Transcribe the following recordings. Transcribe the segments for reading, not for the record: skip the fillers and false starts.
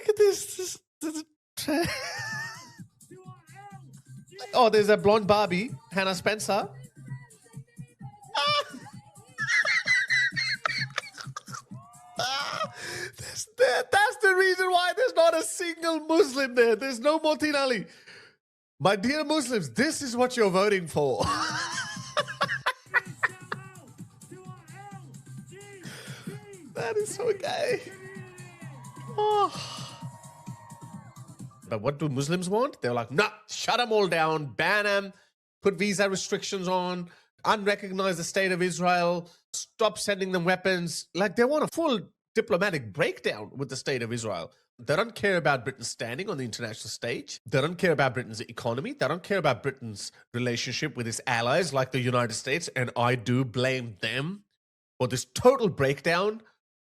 Look at this oh, there's a blonde Barbie, Hannah Spencer. That's the reason why there's not a single Muslim there. There's no Motin Ali. My dear Muslims, this is what you're voting for. That is so gay. Oh. But what do Muslims want? They're like, nah, shut them all down, ban them, put visa restrictions on, unrecognize the state of Israel, stop sending them weapons. Like, they want a full diplomatic breakdown with the state of Israel. They don't care about Britain's standing on the international stage. They don't care about Britain's economy. They don't care about Britain's relationship with its allies like the United States. And I do blame them for this total breakdown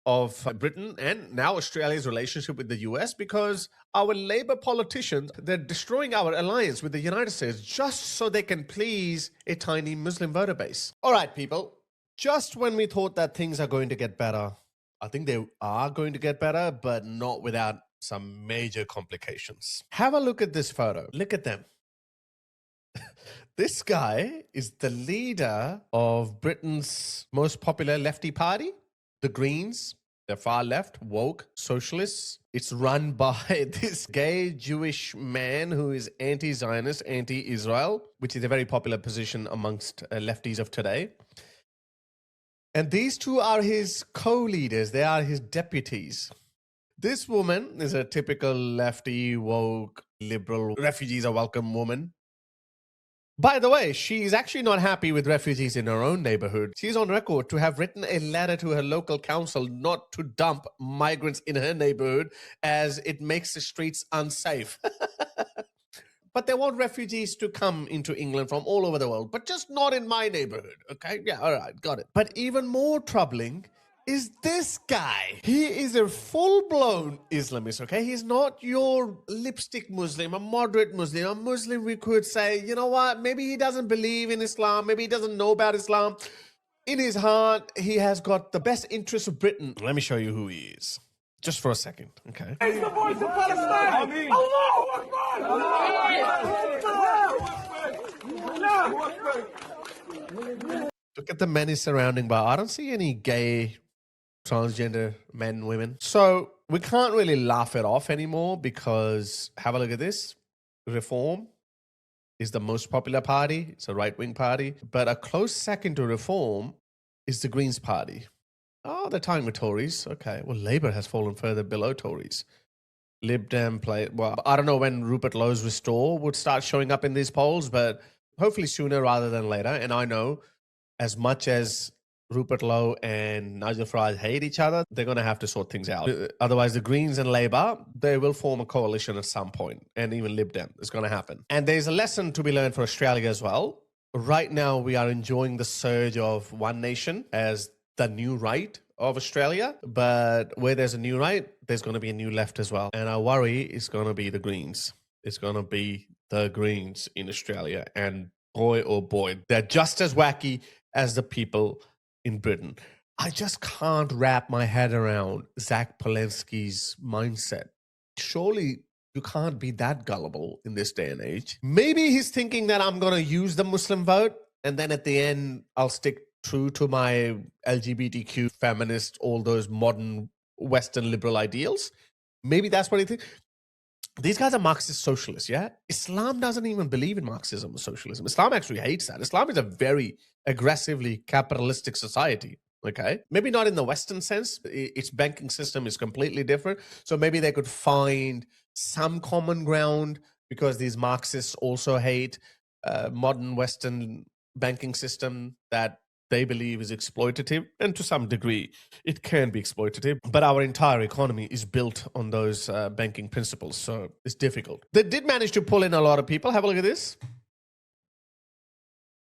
of Britain and now Australia's relationship with the US, because our Labour politicians, they're destroying our alliance with the United States just so they can please a tiny Muslim voter base. All right, people, just when we thought that things are going to get better, I think they are going to get better, but not without some major complications. Have a look at this photo. Look at them. This guy is the leader of Britain's most popular lefty party, the Greens. They're far left, woke, socialists. It's run by this gay Jewish man who is anti-Zionist, anti-Israel, which is a very popular position amongst lefties of today. And these two are his co-leaders. They are his deputies. This woman is a typical lefty, woke, liberal, refugees are welcome woman. By the way, she's actually not happy with refugees in her own neighborhood. She's on record to have written a letter to her local council not to dump migrants in her neighborhood as it makes the streets unsafe. But they want refugees to come into England from all over the world, but just not in my neighborhood, okay? Yeah, all right, got it. But even more troubling is this guy. He is a full-blown Islamist, okay? He's not your lipstick Muslim, a moderate Muslim, a Muslim we could say, you know what, maybe he doesn't believe in Islam, maybe he doesn't know about Islam. In his heart, he has got the best interests of Britain. Let me show you who he is. Just for a second, okay? Raise the voice of Palestine! Allahu Akbar! Look at the men he's surrounding by. I don't see any gay transgender men, women. So we can't really laugh it off anymore because, have a look at this. Reform is the most popular party. It's a right-wing party. But a close second to Reform is the Greens party. Oh, they're tying with Tories. Okay. Well, Labour has fallen further below Tories. Lib Dem play. Well, I don't know when Rupert Lowe's Restore would start showing up in these polls, but hopefully sooner rather than later. And I know as much as Rupert Lowe and Nigel Farage hate each other, they're going to have to sort things out. Otherwise, the Greens and Labour, they will form a coalition at some point, and even Lib Dem. It's going to happen. And there's a lesson to be learned for Australia as well. Right now, we are enjoying the surge of One Nation as the new right of Australia. But where there's a new right, there's going to be a new left as well. And our worry is going to be the Greens. It's going to be the Greens in Australia. And boy, oh boy, they're just as wacky as the people in Britain. I just can't wrap my head around Zach Polensky's mindset. Surely you can't be that gullible in this day and age. Maybe he's thinking that I'm going to use the Muslim vote and then at the end I'll stick true to my LGBTQ, feminist, all those modern Western liberal ideals. Maybe that's what he thinks. These guys are Marxist socialists, yeah? Islam doesn't even believe in Marxism or socialism. Islam actually hates that. Islam is a very aggressively capitalistic society, okay? Maybe not in the Western sense. Its banking system is completely different. So maybe they could find some common ground because these Marxists also hate modern Western banking system that they believe is exploitative, and to some degree, it can be exploitative. But our entire economy is built on those banking principles, so it's difficult. They did manage to pull in a lot of people. Have a look at this.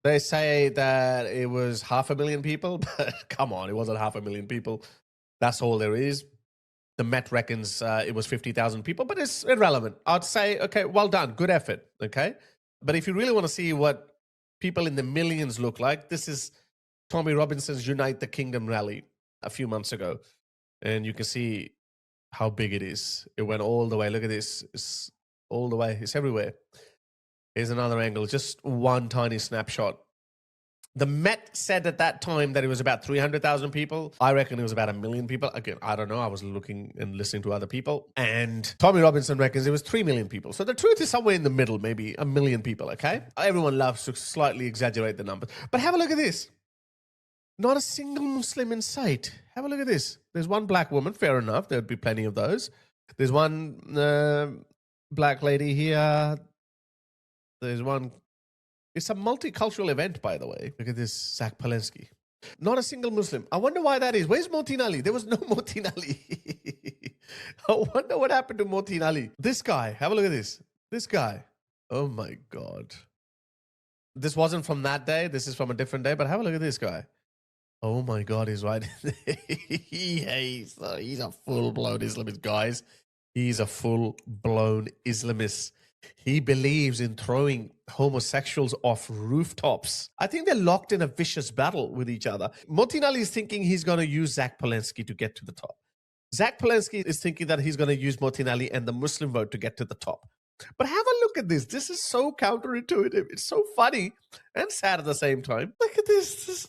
They say that it was 500,000 people, but come on, it wasn't 500,000 people. That's all there is. The Met reckons it was 50,000 people, but it's irrelevant. I'd say, okay, well done, good effort, okay? But if you really want to see what people in the millions look like, this is Tommy Robinson's Unite the Kingdom rally a few months ago. And you can see how big it is. It went all the way. Look at this. It's all the way. It's everywhere. Here's another angle. Just one tiny snapshot. The Met said at that time that it was about 300,000 people. I reckon it was about 1 million people. Again, I don't know. I was looking and listening to other people. And Tommy Robinson reckons it was 3 million people. So the truth is somewhere in the middle, maybe 1 million people, okay? Everyone loves to slightly exaggerate the numbers. But have a look at this. Not a single Muslim in sight. Have a look at this. There's one black woman. Fair enough. There'd be plenty of those. There's one black lady here. There's one. It's a multicultural event, by the way. Look at this, Zach Palensky. Not a single Muslim. I wonder why that is. Where's Motin Ali? There was no Motin Ali. I wonder what happened to Motin Ali. This guy, have a look at this. This guy. Oh my God. This wasn't from that day. This is from a different day, but have a look at this guy. Oh my God, he's right. He's a full-blown Islamist, guys. He's a full-blown Islamist. He believes in throwing homosexuals off rooftops. I think they're locked in a vicious battle with each other. Motin Ali is thinking he's going to use Zach Palensky to get to the top. Zach Palensky is thinking that he's going to use Motin Ali and the Muslim vote to get to the top. But have a look at this. This is so counterintuitive. It's so funny and sad at the same time. Look at this.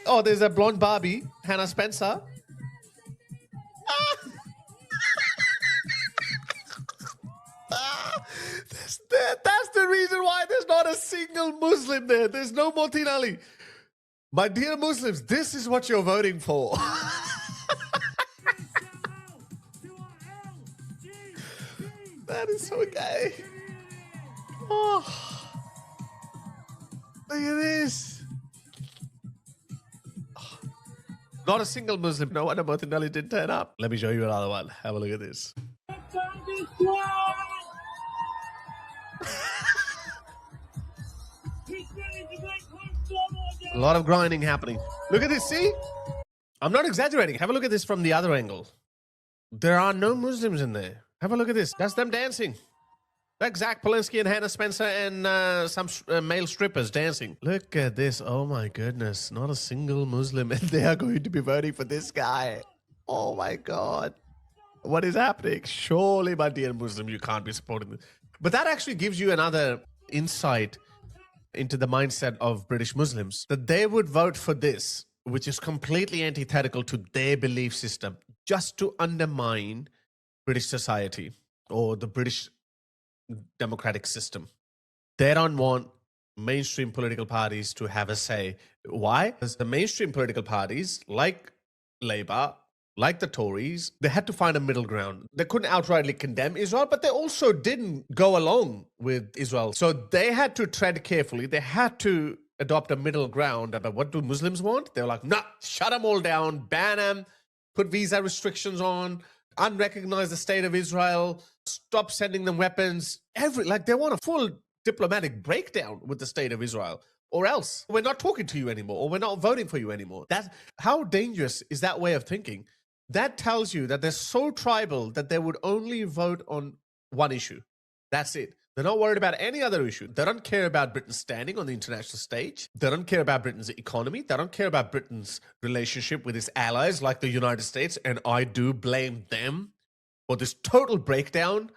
Oh, there's a blonde Barbie, Hannah Spencer. That's the reason why there's not a single Muslim there. There's no Motin Ali. My dear Muslims, this is what you're voting for. That is so gay. Oh, look at this. Oh, not a single Muslim. No wonder Motin Ali didn't turn up. Let me show you another one. Have a look at this. A lot of grinding happening. Look at this, see? I'm not exaggerating. Have a look at this from the other angle. There are no Muslims in there. Have a look at this. That's them dancing. That's Zach Palensky and Hannah Spencer and some male strippers dancing. Look at this. Oh my goodness. Not a single Muslim. And they are going to be voting for this guy. Oh my God. What is happening? Surely, my dear Muslim, you can't be supporting this. But that actually gives you another insight into the mindset of British Muslims, that they would vote for this, which is completely antithetical to their belief system, just to undermine British society or the British democratic system. They don't want mainstream political parties to have a say. Why? Because the mainstream political parties, like Labour, like the Tories, they had to find a middle ground. They couldn't outrightly condemn Israel, but they also didn't go along with Israel. So they had to tread carefully. They had to adopt a middle ground. But what do Muslims want? They're like, nah, shut them all down, ban them, put visa restrictions on, unrecognize the state of Israel, stop sending them weapons. They want a full diplomatic breakdown with the state of Israel. Or else we're not talking to you anymore, or we're not voting for you anymore. How dangerous is that way of thinking? That tells you that they're so tribal that they would only vote on one issue. That's it. They're not worried about any other issue. They don't care about Britain's standing on the international stage. They don't care about Britain's economy. They don't care about Britain's relationship with its allies like the United States. And I do blame them for this total breakdown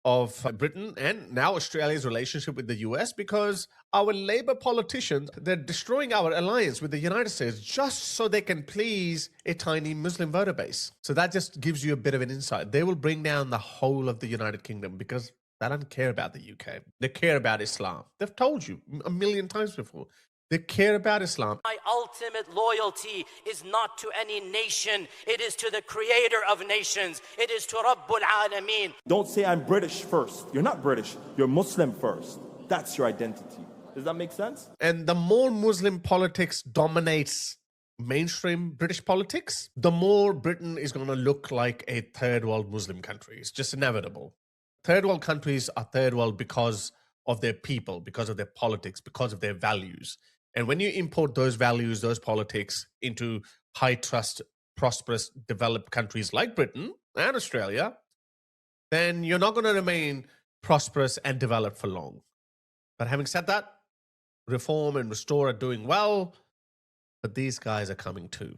of Britain and now Australia's relationship with the US, because our Labour politicians, they're destroying our alliance with the United States just so they can please a tiny Muslim voter base. So that just gives you a bit of an insight. They will bring down the whole of the United Kingdom because they don't care about the UK. They care about Islam. They've told you 1 million times before. They care about Islam. My ultimate loyalty is not to any nation. It is to the creator of nations. It is to Rabbul Alameen. Don't say I'm British first. You're not British. You're Muslim first. That's your identity. Does that make sense? And the more Muslim politics dominates mainstream British politics, the more Britain is going to look like a third world Muslim country. It's just inevitable. Third world countries are third world because of their people, because of their politics, because of their values. And when you import those values, those politics into high trust, prosperous, developed countries like Britain and Australia, then you're not going to remain prosperous and developed for long. But having said that, Reform and Restore are doing well, but these guys are coming too.